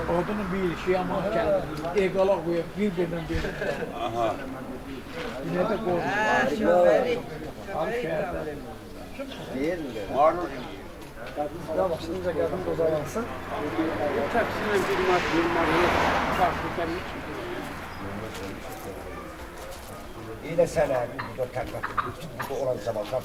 Odunu bir şey ama kendi egala koyup birbirinden bir. Aha. Yine de koydu. Değil mi? Marul. Ya bak şimdi kadın bozalansın. Taksine bir marul farklı kendi İyi de sen abi bu da takmak. Bu olan zaman tam.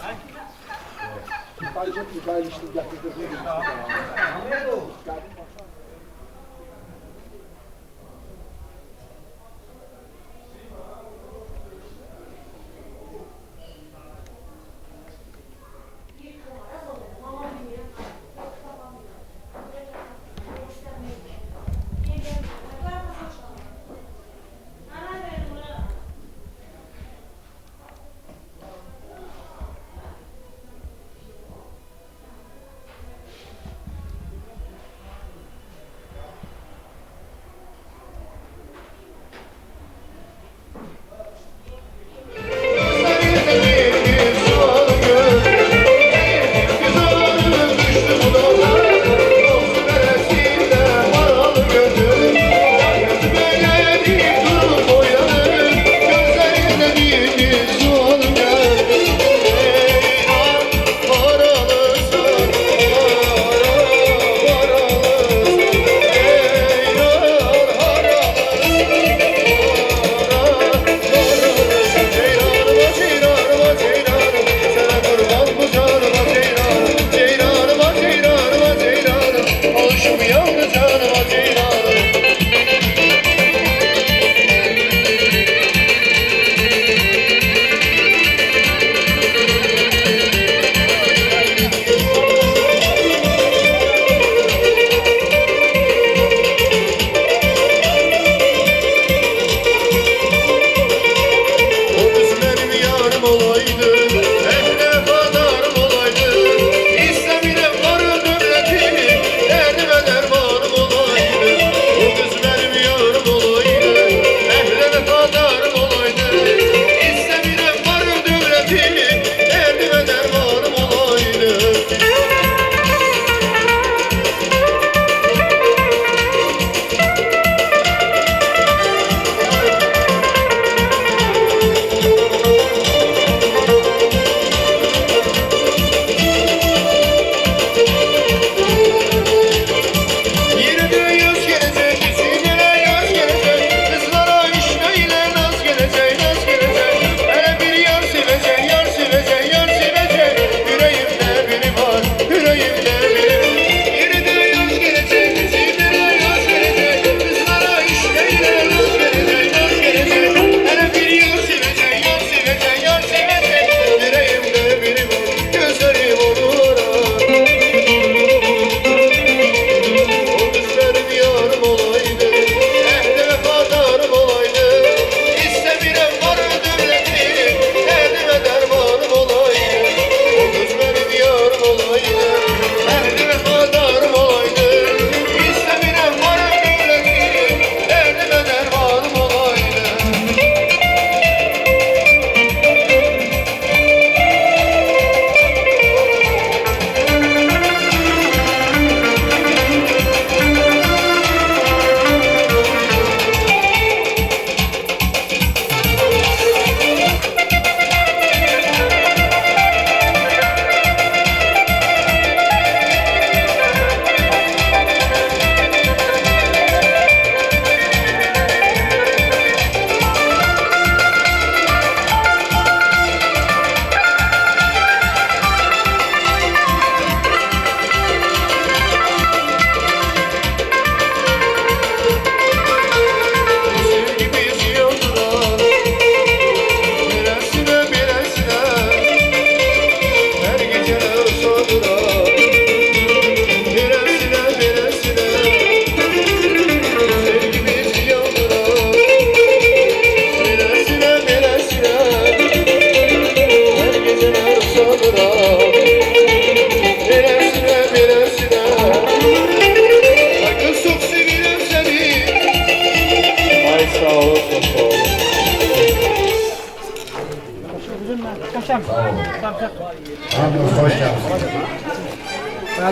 Hoş geldin.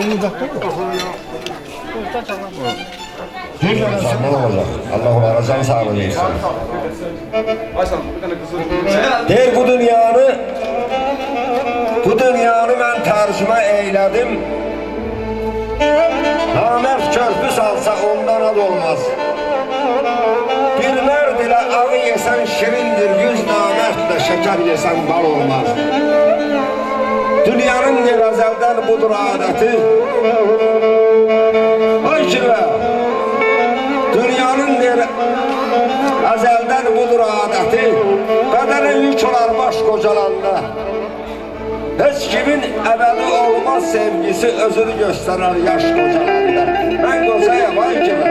Elini uzakta mı? Zaman olacak. Allah onlara can sağlığı versin. Der bu dünyanı ben tercüme eyledim. Namert körpü salsa ondan ad olmaz. Bir merd ile ağı yesen şirindir, yüz namertle şeker yesen bal olmaz. Dünyanın ezelden budur adeti. Ay kirve! Dünyanın ezelden budur adeti. Bedene yük olar baş kocalanda. Hiç kimin ebedi olmaz sevgisi özünü gösterir yaş kocalanda. Ben kocayım ay kirve!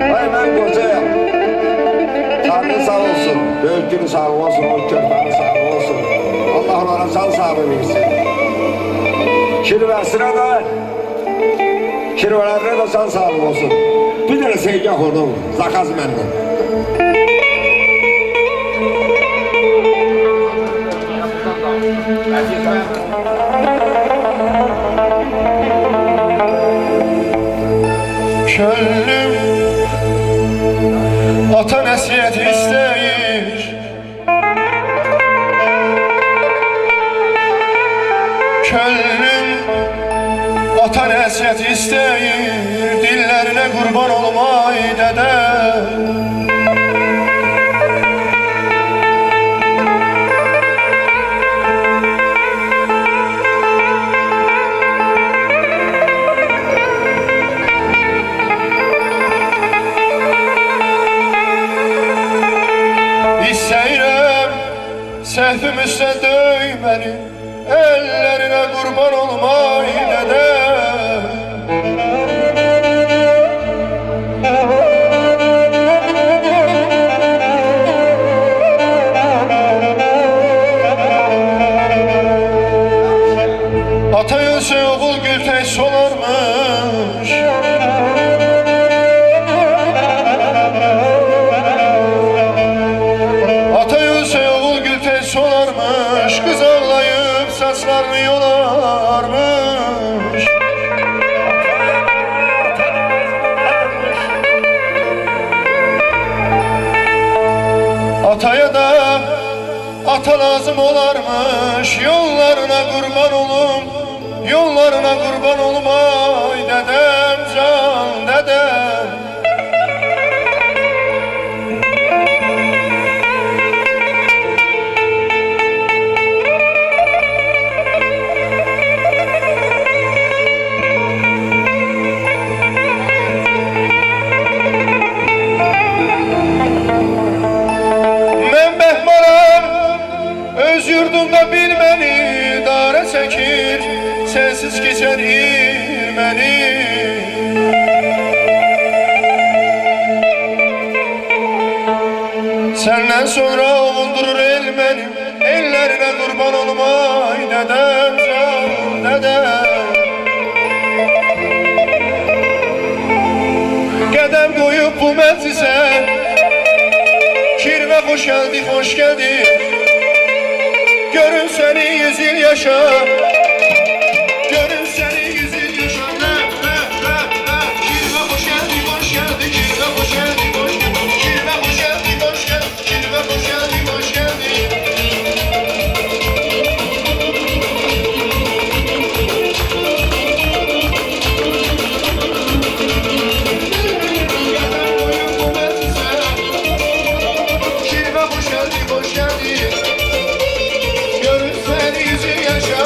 Ay ben kocayım! Tanrı sağ olsun, büyük günü sağ olsun, o körpəni sağ olsun. Allah onlara can sağlığı versin. Kirvesine de, kirvelerine de can sağlığı olsun. Bir tane sevgah onun, zakaz məndən. Könlüm ata nəsiyyət istəyir. Könlüm ata nəsiyyət istəyir. Dillərinə qurban olmay dədə. Səhvim üstə döyməni, əllərinə qurban olmay dədə. Ata ölsə oğul gül tək solarmış. Solarmış, kız ağlayıp saçlarını yolarmış. Ataya da ata lazım olarmış. Yollarına kurban olum, yollarına kurban olum. Ay dedem, can dedem. Yurdumda bilməni dara çəkir, sensiz keçər il məni. Səndən sonra ovundurur el mənim, ellərinə qurban olmay dədəm, can dədəm. Qədəm qoyub bu məclisə, kirvə xoş gəldi, xoş gəldi. Görün seni 100 yıl yaşa. Görün seni 100 yıl yaşa. Kirve hoş geldi, hoş geldi. Kirve hoş geldi, hoş geldi. Kirve hoş geldi, hoş geldi. Kirve hoş geldi, hoş geldi. Kirve hoş geldi, hoş geldi. Görün seni 100 yıl yaşa.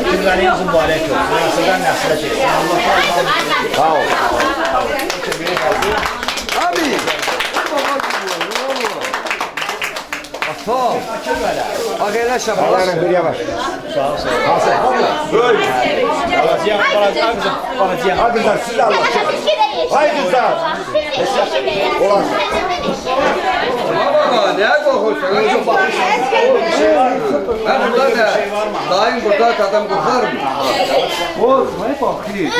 Cümleniz mübarək olsun. Nəsildən nəsilə keçsin. Sağ ol. Abi. Sağ ol. Bak elə şabalar. Bir yavaş. Sağ ol. Balacıyam, balacıyam. Hadi kızlar siz de anlatın. Haydi kızlar. Ulan. Baba neye korkuyorsun? Önce bakışın. Ben burada da daim burada adam kurtar mı? Korkmayı bakayım.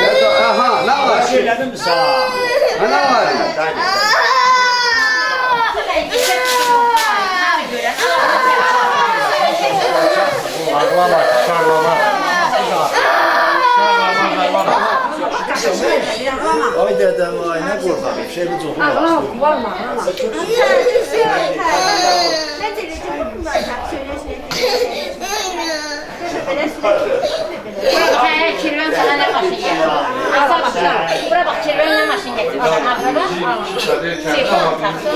Aha ne var? Söyledim mi sana? Ha ne var? Ağlama, şarlama. Ay dedem, ay ne korkak. Bir şey bir çoğu var. Kirven sana ne maşın getir? Asal başla. Buraya bak kirven ne maşın getir? Telefon taksın.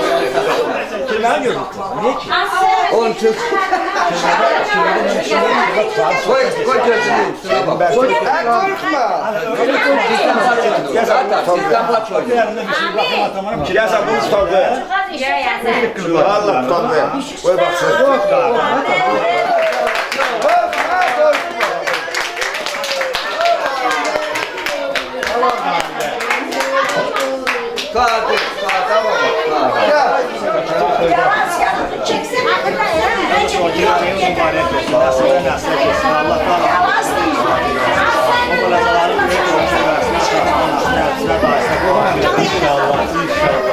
Kirmeni gördük. Niye ki? Onun için. Koy gözünü üstüne bak. Korkma. Zaten sizden kaç oynuyor? Yerinde bir şey bakım atamadım. Kilyasa bunu tutardı. Allah tutardı. Koy baksın. Kadir, sağda bak. Cümleniz mübarək olsun. Nəsildən nəsilə keçsin. Allah o balacaların böyük olsun. Nəsillə dairəsinə. İnşallah, inşallah.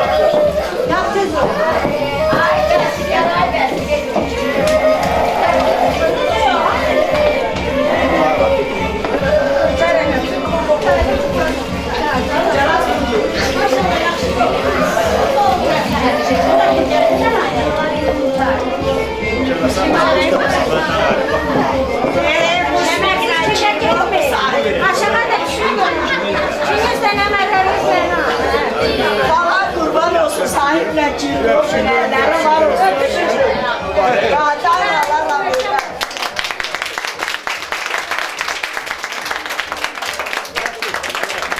Valla kurban olsun sahipler çığırıyor. Neler var olsun. Zaten Allah rahmet.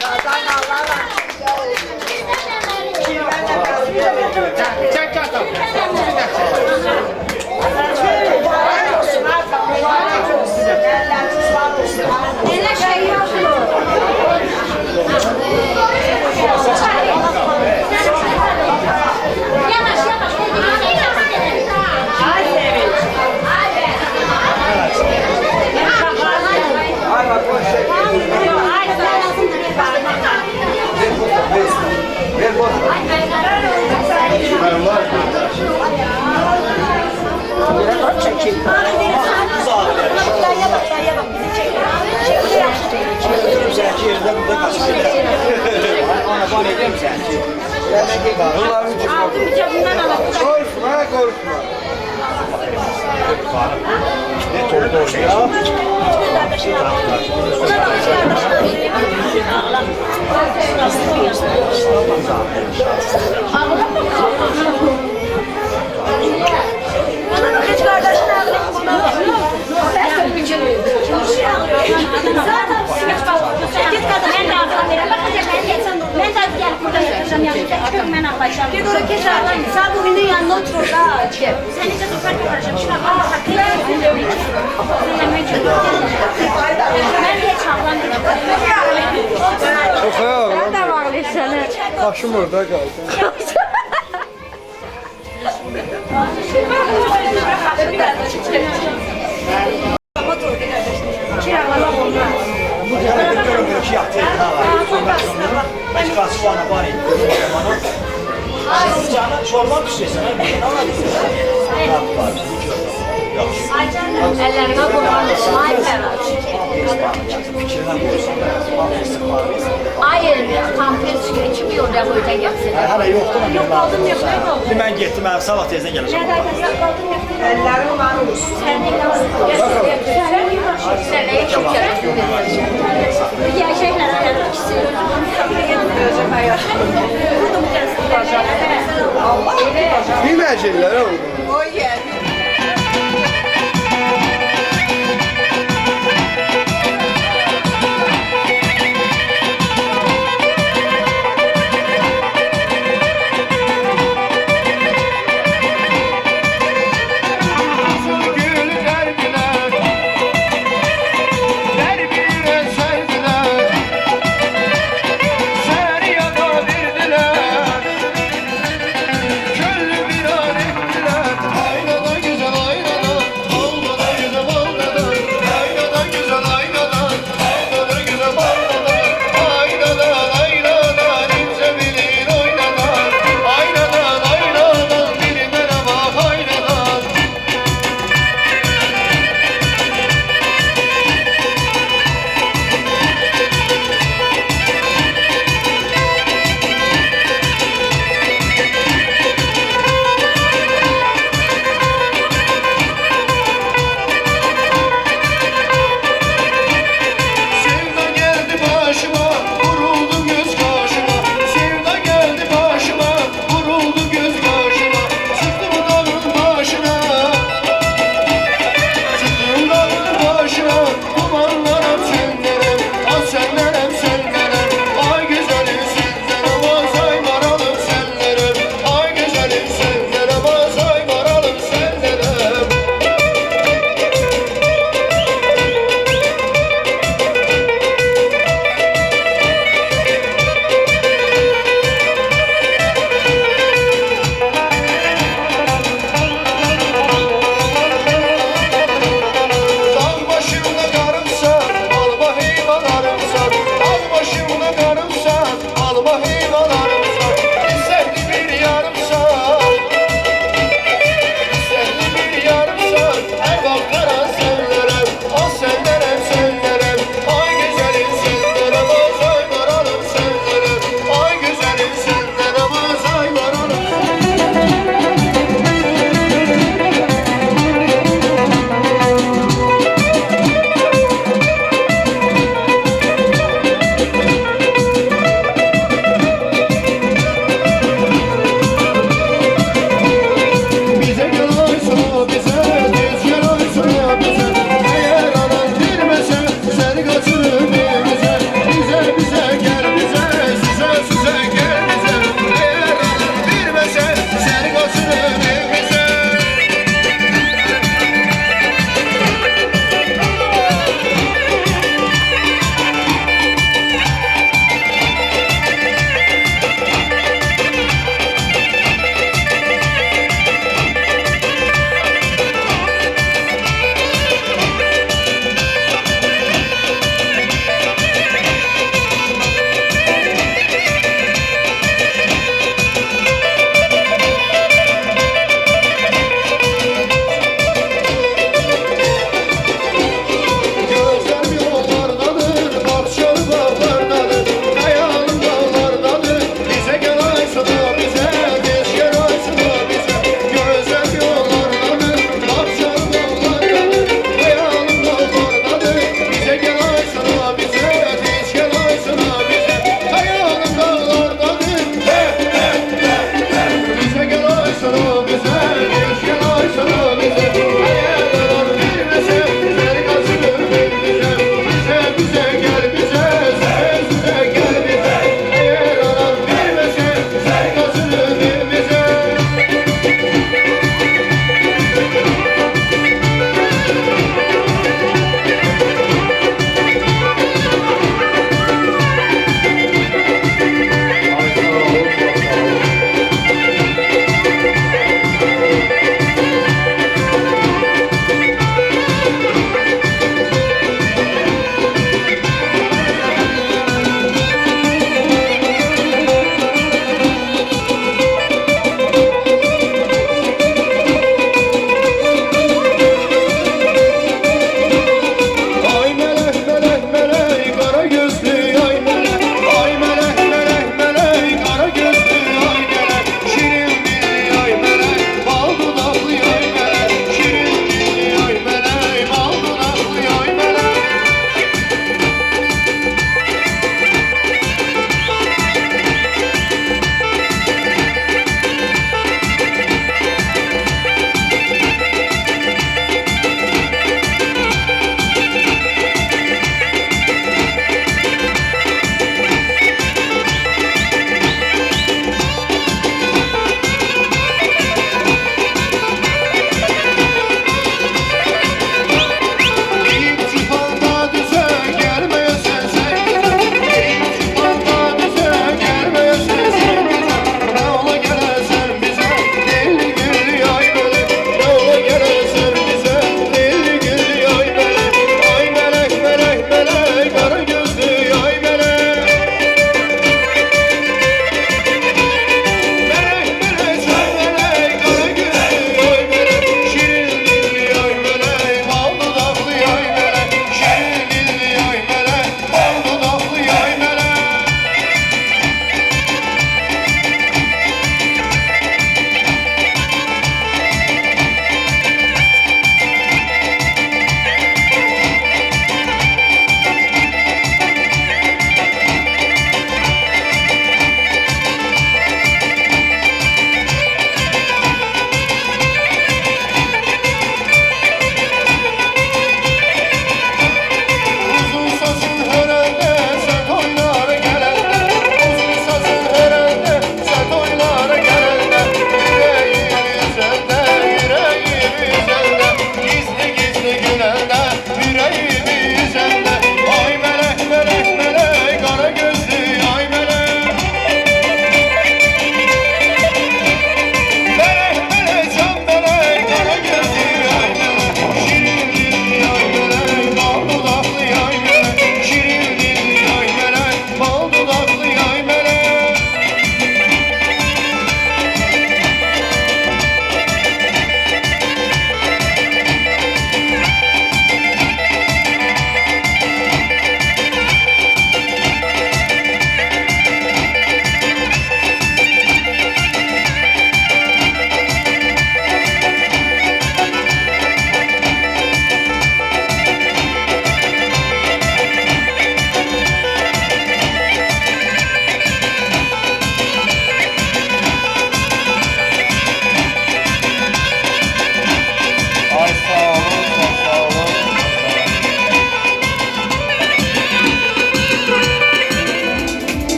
Zaten Allah rahmet. Çek çatal. Mübarek olsun. Mübarek olsun. Elleriniz var olsun. Neler şey yok. Yavaş yavaş. Ay Sevinç. Ay bak o şey. Ver bak. Dayıya bak dayıya bak. Bizi çekiyor. Çekiyor yaxşı çekiyor. Götürüm səni ki, yerdə burada qaçıb gedir. Ana, ban edeyim səni ki. Bunların için Korkma, korkma. Ne çok doğru ya. Hiç kardeşin ağlıyor. Ben de gelip burada yatacağım yanımda. Ben ağlayacağım. Bir doğru keş ağlayın. Sen bu günün yanına otur da. Sen hiç toprak yaparacağım. Şuna bak. Ben hiç ağlamıyorum. Ben de ağlayışanı. Başım orada kaldı. Bu cəhənnətdə görünmür ki, yatır. Başqası bana ban edin. Canım çorba pişirsin. Ne var? Ellerine kurban olsun. Ay Ferhat. Fikrindən qoyursan da, pampersi var. Hayır, kampüs kimi orada koyacak yapsın. Hələ yoxdur mən Yok aldım yok ne oldu? bilməm. Mən getdim, mən sabah tezdən gələcəm. Yok aldım yok. Ellerim var olsun. Sen ne kadar Sen ne çok gerçekten Gözüm hayat. Allah Bilməyəcəklər oğlum. o yer. Gül derdiler, derdine sevdiler, seni yada verdiler, köllü bir an ettiler, aynı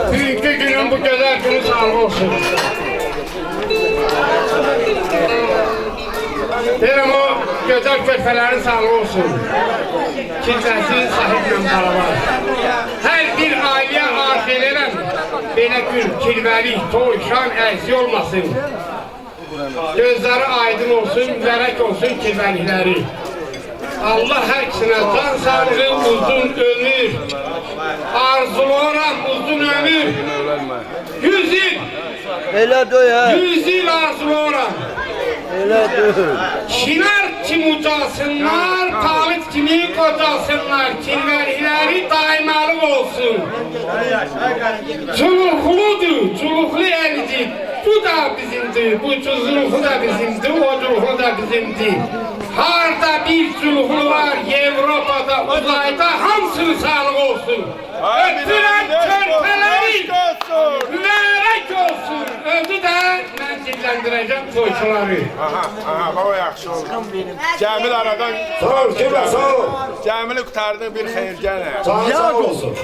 Bugünkü günün bu güzel günü sağlık olsun. Deyirəm o gözəl körpələrin sağlığı olsun. Kimsəsi sahiblə beraber. Hər bir ailəyə arz edirəm. Belə gün, kirvəlik, toy, şan, əksi olmasın. Gözləri aydın olsun, mübarək olsun kirvəlikləri. Allah hər ikisine can sağlığı, uzun ömür. Arzuluram uzun ömür. 100 yıl. 100 yıl arzuluram. Şinar kimi ucalsınlar, Talit kimi qocalsınlar, kirvəlikləri daimalıq olsun. Çuluqludur, çuluqlu əlicik. Bu da bizimdir, bu çuluqlu da bizimdir, o çuluqlu da bizimdir. Harda bir çuluqlu var, Avropada, uzayda hamısının sağlığı olsun. Öpürəm körpələri, mübarək olsun. Özü də mən dillendireceğim toyçuları. Aha, baba yaxşı oldu. Cəmil aradan Sağ ol, kimə sağ ol. Cəmili qurtardı bir xeyir gənə. Sağ olsun.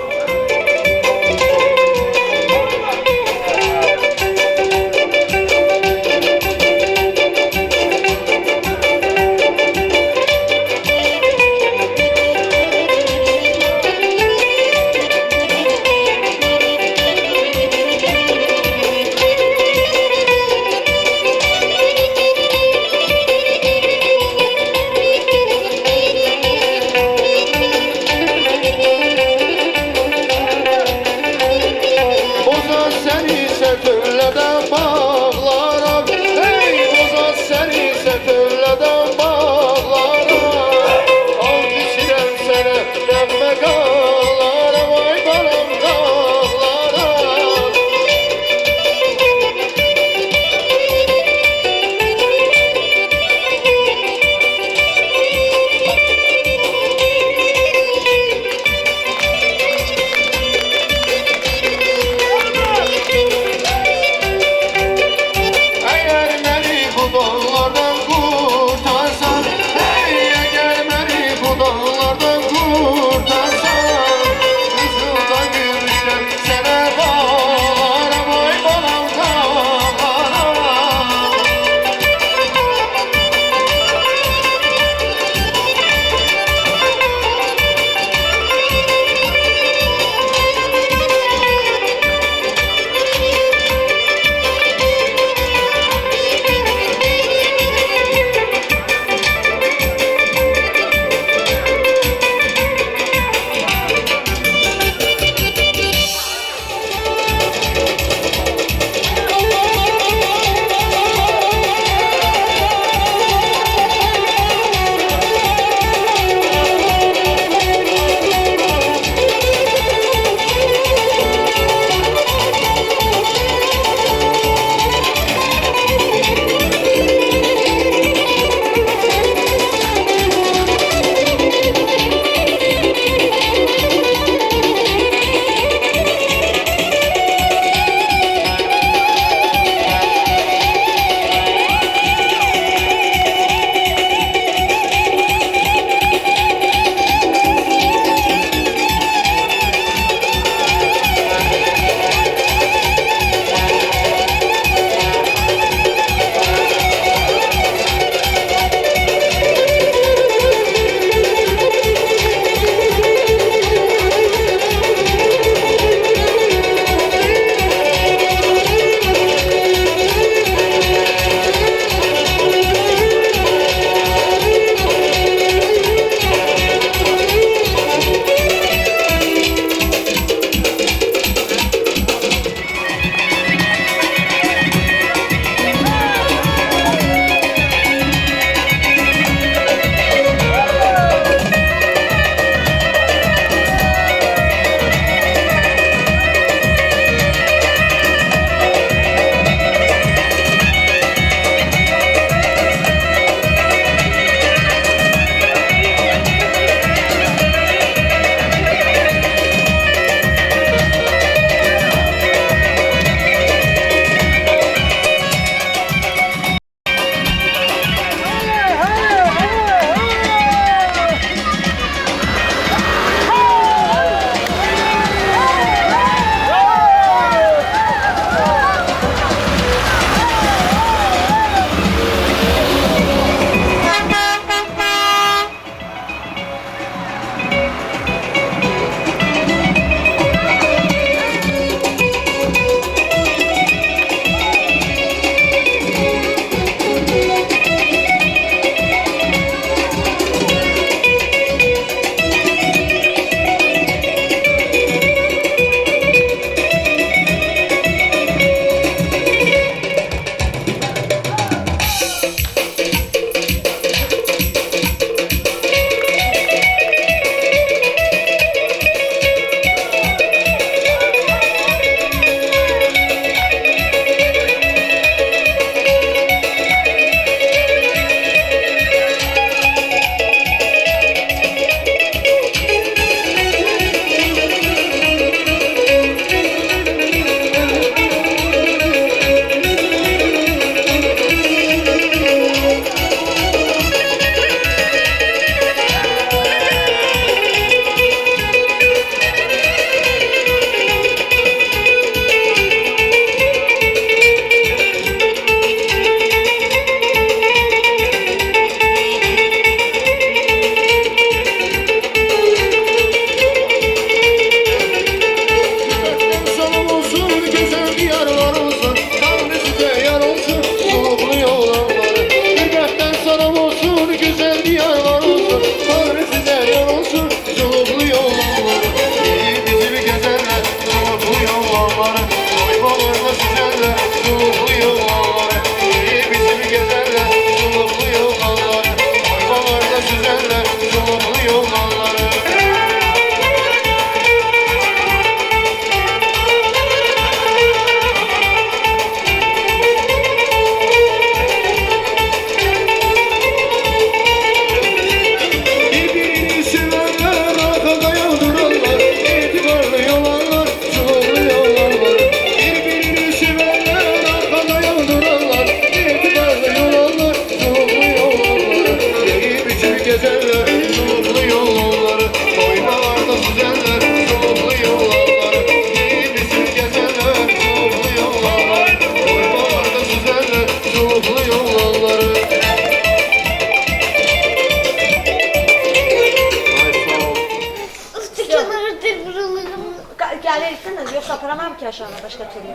getirdiniz yoksa aparamam ki aşağıya başka türlü.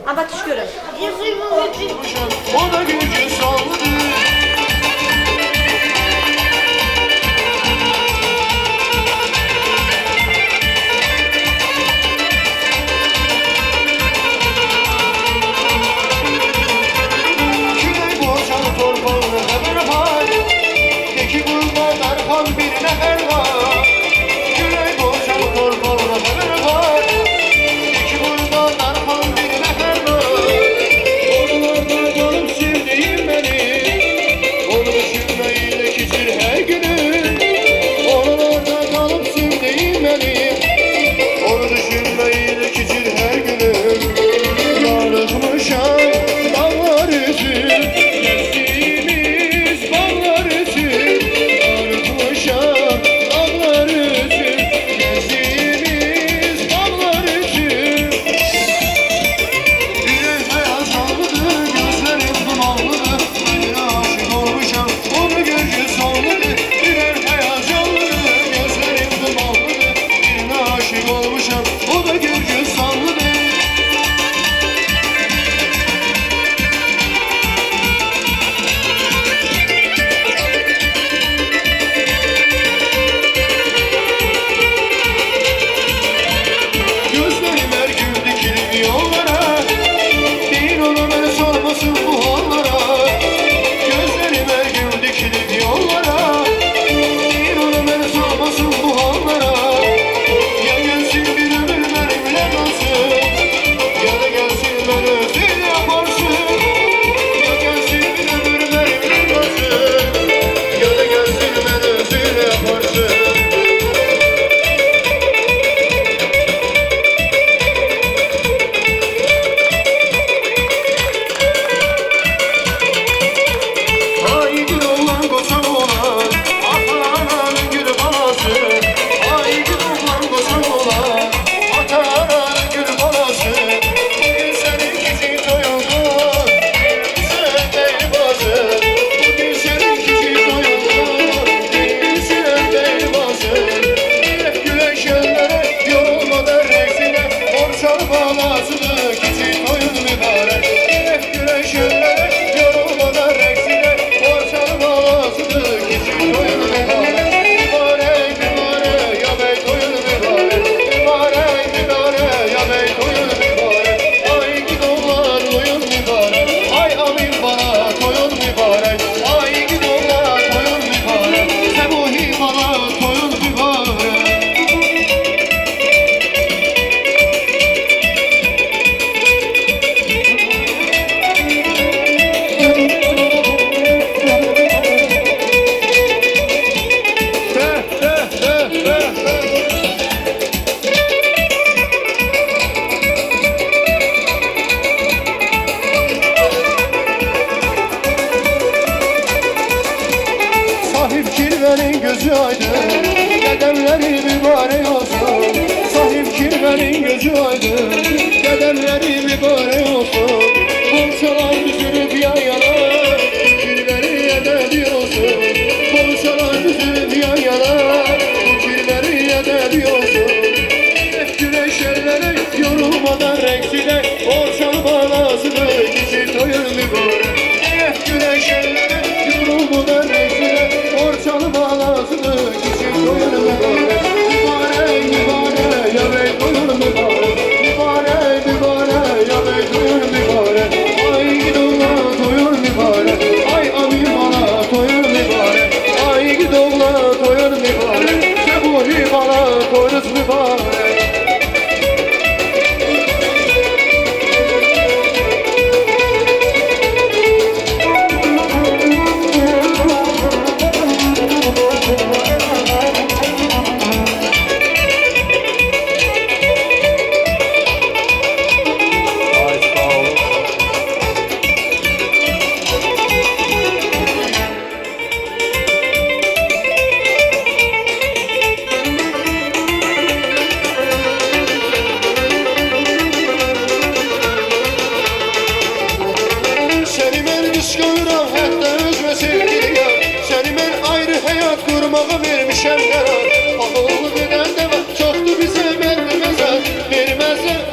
Ama tuş görün. O da gücü saldı. Küley boğacan torpağına haber var. Teki kurban arpan bir nefer var. Küley boğacan torpağına haber var. Teki kurban arpan bir nefer var. Oralarda canım sevdiğim benim. Onu düşünmeyle geçir her günüm. Oralarda canım sevdiğim benim. Onu düşünmeyle geçir her günüm. Darıkmışam dağlar üzüm. Geçtiğimiz bağlar üzüm. Darıkmışam dağlar üzüm. Geçtiğimiz bağlar üzüm. Yürek beyaz allıdır, gözlerim dumanlıdır. Ben aşık olmuşam, onu görce sonludur. Yürek beyaz allıdır, gözlerim dumanlıdır. Ben aşık olmuşam, o da görce sonludur. Gözlerim her gün dikildi yollara. Değil ona beni sormasın bu hallara. Gözlerim her gün dikildi yollara. Değil ona beni sormasın bu hallara. Ya gelsin bir ömür benimle kalsın. Ya da gelsin ben özüyle yaparsın. Ya gelsin bir ömür benimle kalsın. Ya da gelsin ben özüyle yaparsın. Ay gül oğlan koçan oğlan, ata-ananın gül balası. Ay gül oğlan koçan oğlan, ata-ananın gül balası. Bugün senin kişi doyuldu, sen değil bazı. Bugün senin kişi doyuldu, sen değil bazı. Hep güleş ellere, yorulmadan reksine, borçal balasıdır, kişi doyul mübarek. Hep güleş ellere, yorulmadan reksine, borçal balasıdır, kişi doyul mübarek. Mübarek, mübarek, ya bey doyul mübarek. Mübarek, mübarek, ya bey doyul mübarek. Ay gid oğlan doyul mübarek. Ay amin bana doyul mübarek. Ay gid oğlan doyul mübarek. Sebuhi bana doyul mübarek. Sahip kirvenin gözü aydın, dedemleri mübarek olsun. Sahip kirvenin gözü aydın, dedemleri mübarek olsun. Komşular düzülüp yan yana, kirveri edemiyorsun. Komşular düzülüp yan yana, kirveri edemiyorsun. Hep güneş ellere, yorulmadan reksine, borçal balasıdır, kişi doyur mübarek. Hep güneş ellere, yorulmadan reksine, borçal balasıdır, kişi doyur mübarek. Mübarek, mübarek, ya bey doyur mübarek. Mübarek, mübarek, ya bey doyur mübarek.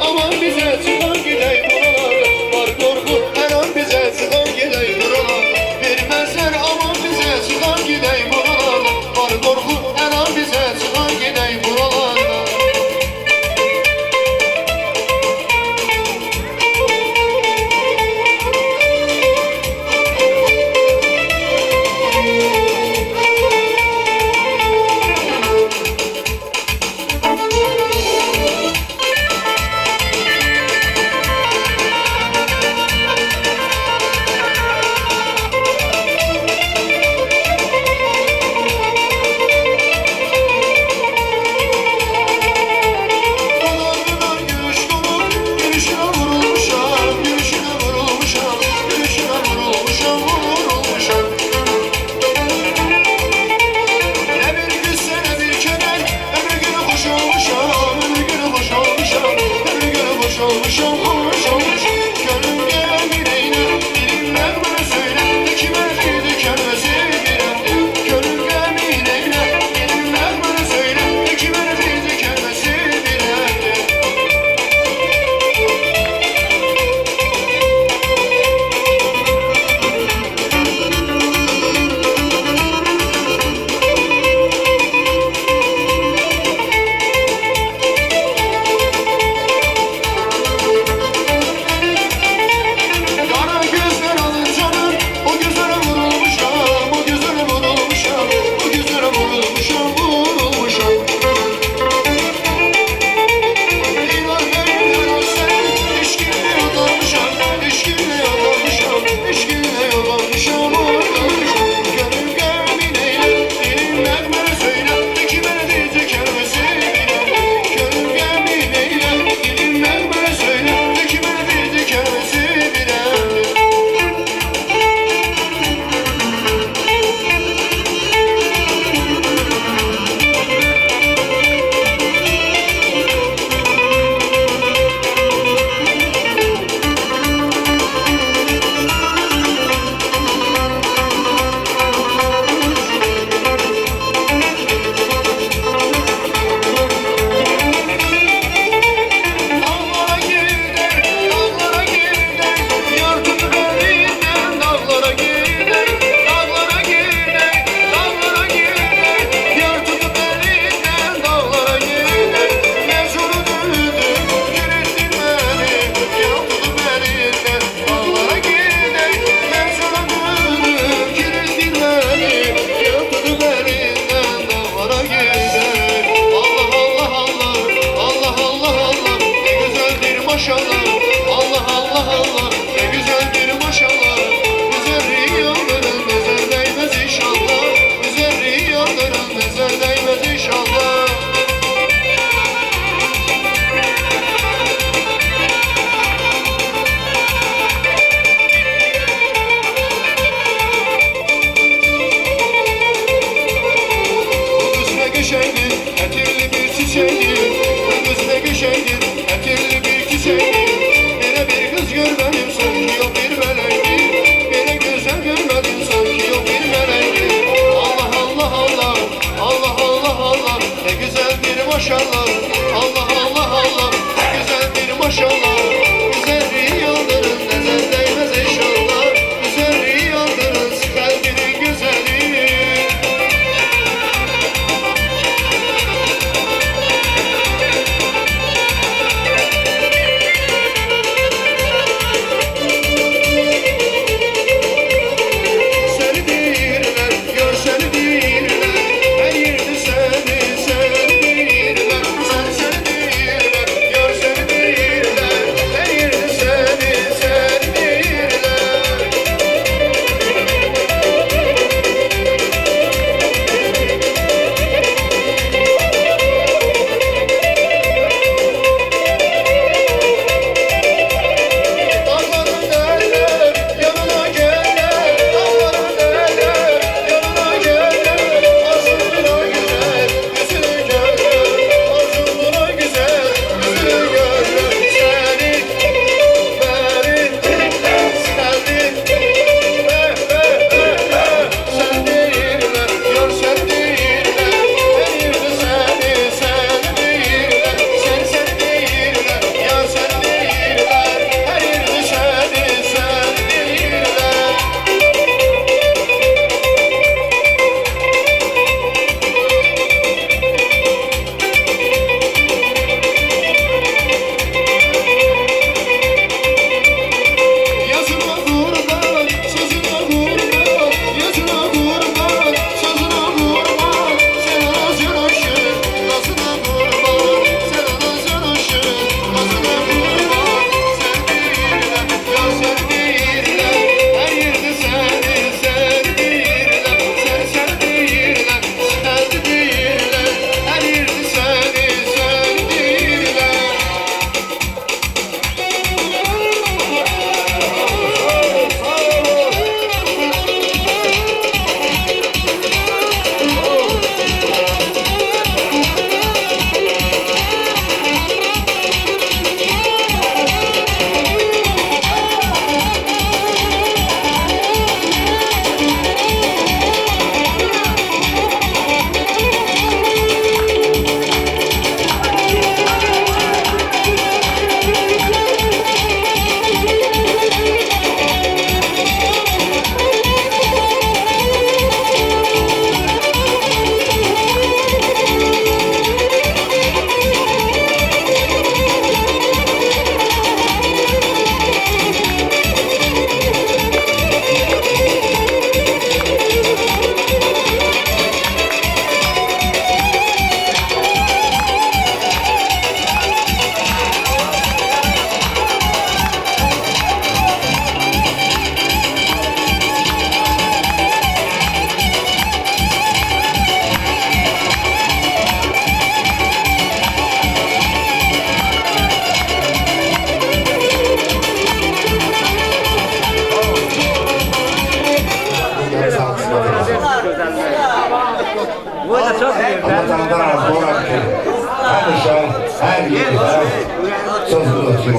aman bize çıkan gidey buralarda. Var korku her an bize çıkan gidey buralarda. Vermezler aman bize çıkan gidey buralarda. Var korku her an bize çıkan gidey buralarda. Maşallah, Allah Allah Allah, ne güzel bir maşallah. Güzelliği yıldırın, nezer değmez inşallah. Güzelliği yıldırın, kalbinin güzelliği. Seni değirler, gör seni değirler. Her yerde seni değirler.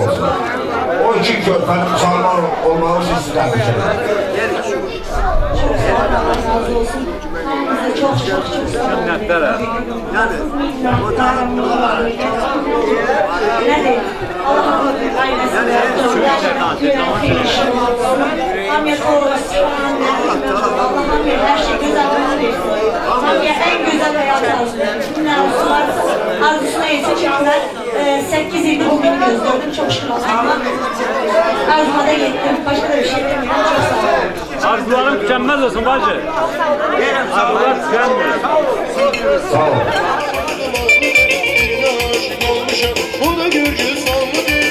olsun. O iki körpənin müsəlman olmağı sizdən razı olsun. Hepinize çok ne diyeyim? Allah'a emanet Hamiyet olsun. Allah'a emanet her şey güzel olsun. Hamiyet en güzel hayat olsun. Bütün arzular arzusuna yetişenler 8 yıldır bugün gözledim. Çok şükür Allah'a. Arzuma da yettim. Başka da bir şey demiyorum. Çok sağ olun. Arzularım tükenmez olsun bacı. Arzular tükenmiyor. Sağ olun. O da Gürcistanlı değil.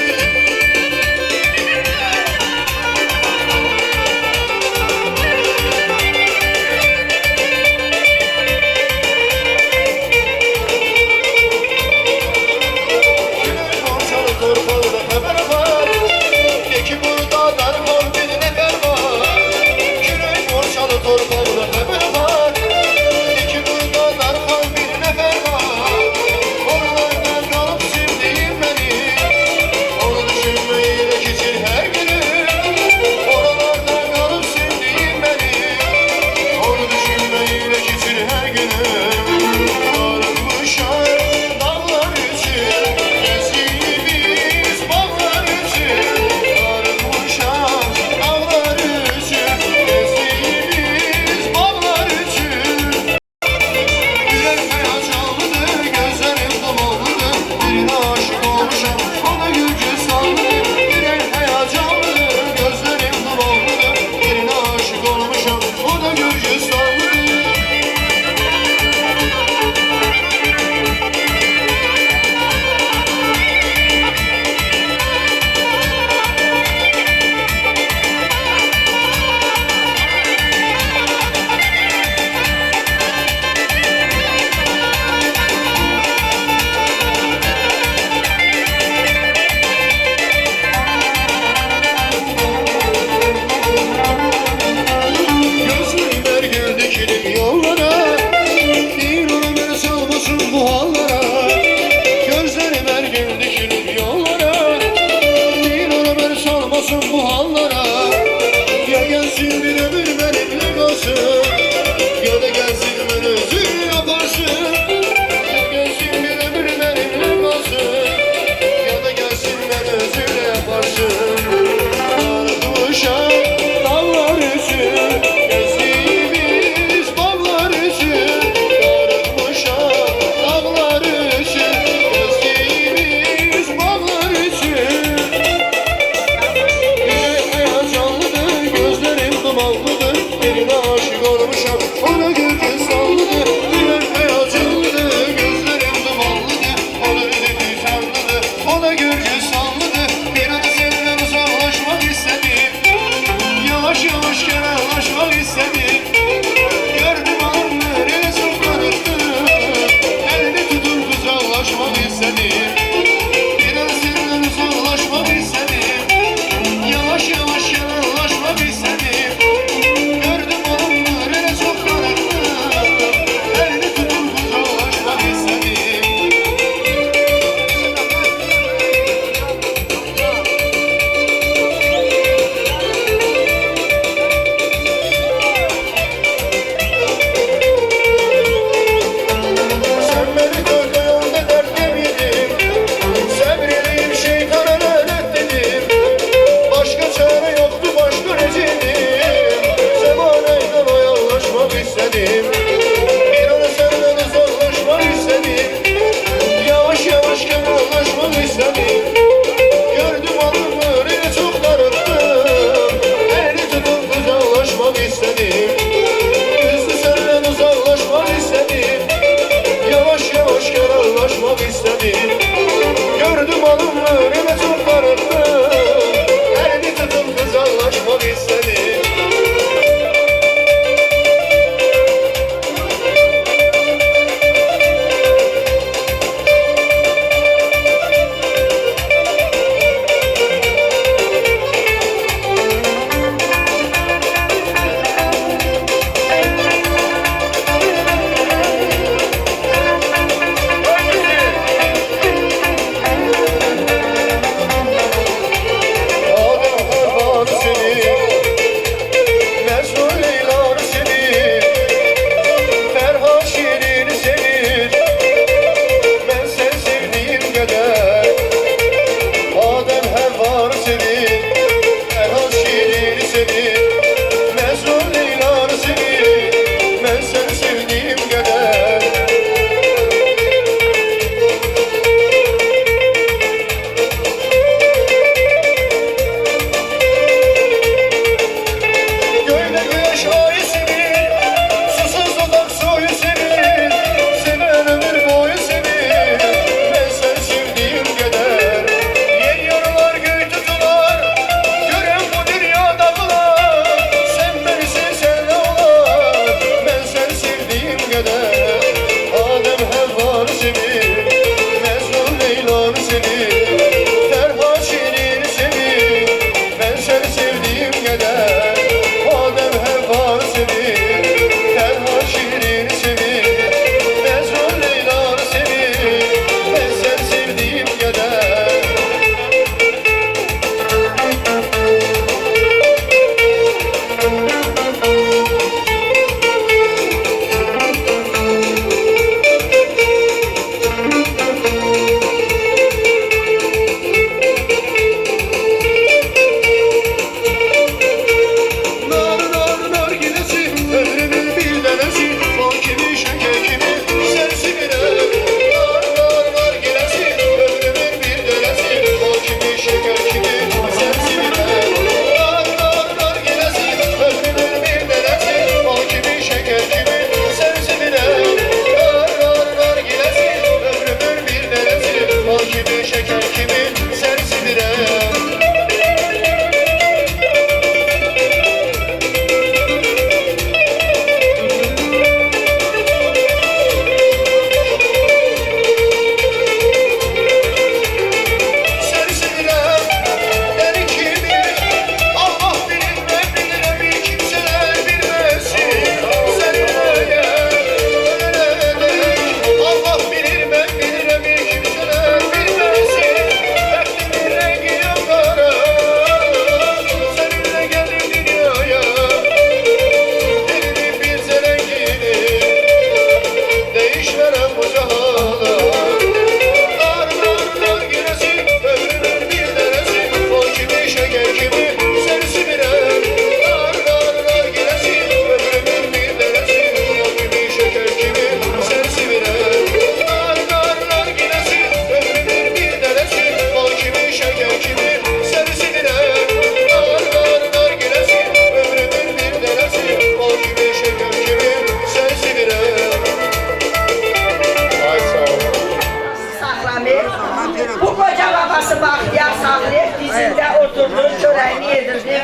evində oturdu, çörəyini yedirdi.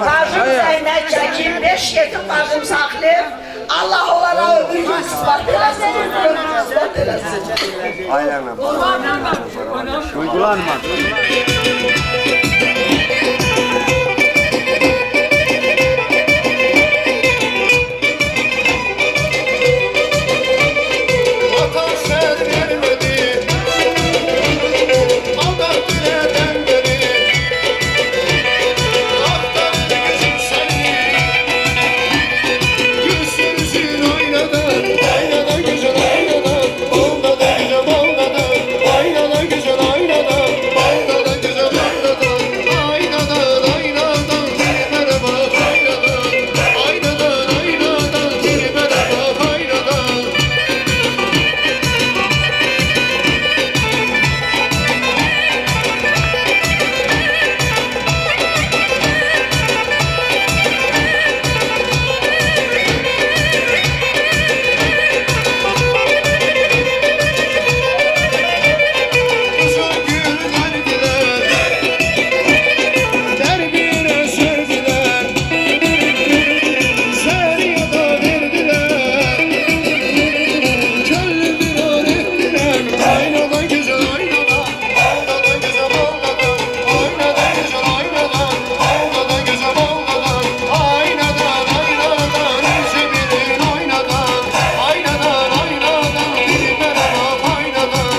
Bacım Zeynep çəkib, 5 yetim bacım saxlayıb. Allah onlara ömür gün ispat eləsin, ömür ispat eləsin. Aynen. Uygulanma. Vatan sen vermedi, adam dileden beri. Aktardı gözüm seni, gülsüzün aynadan, aynadan güzel aynadan, baldadan güzel baldadan, aynadan güzel aynadan, baldadan güzel aynadan, aynadan aynadan, dilime bak aynadan, aynadan aynadan, dilime bak aynadan. Uzun gül verdiler, terbiyene serdiler, Seriyada verdiler, köylü bir an ettiler. Aynadan güzel aynadan, aynadan güzel aynadan, aynadan güzel aynadan, aynadan güzel aynadan, aynadan aynadan, yüzümün aynadan, aynadan aynadan, dilime bak aynadan.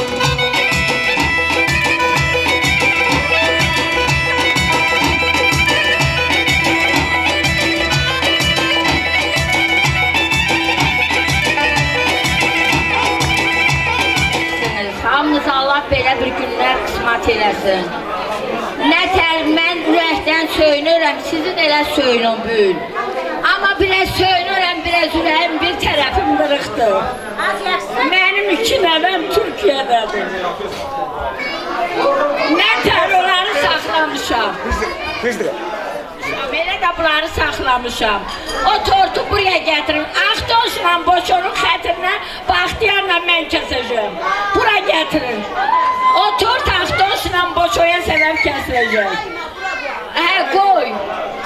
Hamınıza Allah belə bir günlər qismət eləsin. Nə tər mən ürəkdən söyünürəm, sizin elə söyünün bu gün. Amma biraz söyünürəm, biraz ürəyim bir tərəfim qırıqdır. Mənim 2 nəvəm Türkiyədədir. Mən tər onları saxlamışam. Belə də bunları saxlamışam. O tortu buraya gətirin. Axtosla boşonun xətrinə Baxtiyarla mən kəsəcəm. Bura gətirin. O tort Axtosla boşoya səbəb kəsiləcək.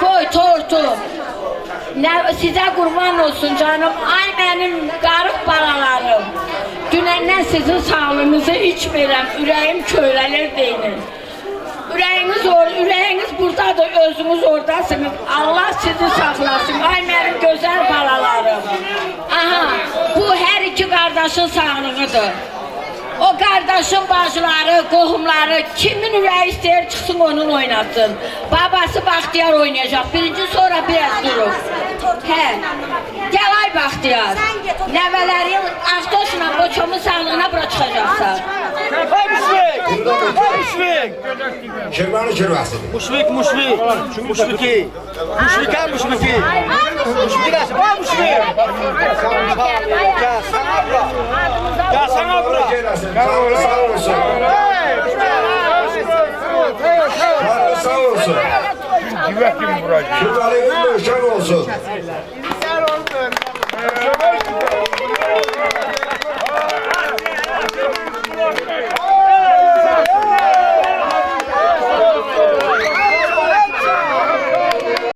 Qoy tortu. Sizə qurban olsun canım. Ay mənim qarıq balalarım. Dünəndən sizin sağlığınızı içmirəm. Ürəyim köylənir deyinin. Ürəyiniz buradadır, özünüz oradasınız. Allah sizi saxlasın. Ay mənim gözəl balalarım. Aha, bu hər 2 qardaşın sağlığıdır. O qardaşın bacıları, qohumları, kimin ürəyi istəyir çıxsın onun oynatsın. Babası Baxtiyar oynayacaq. Birinci sonra biraz durur. Hə, gəl ay Baxtiyar. Nəvələrin Axtosla boçomun sağlığına bura çıxacaqsan. Kirvanı kirvəsidir. Muşvik. Muşviki. Muşvika muşviki. Muşvik gelsin. Aa muşvik. Gel sana bura. Sağ olsun. Sağ olsun. Kirvalığın dövşen olsun.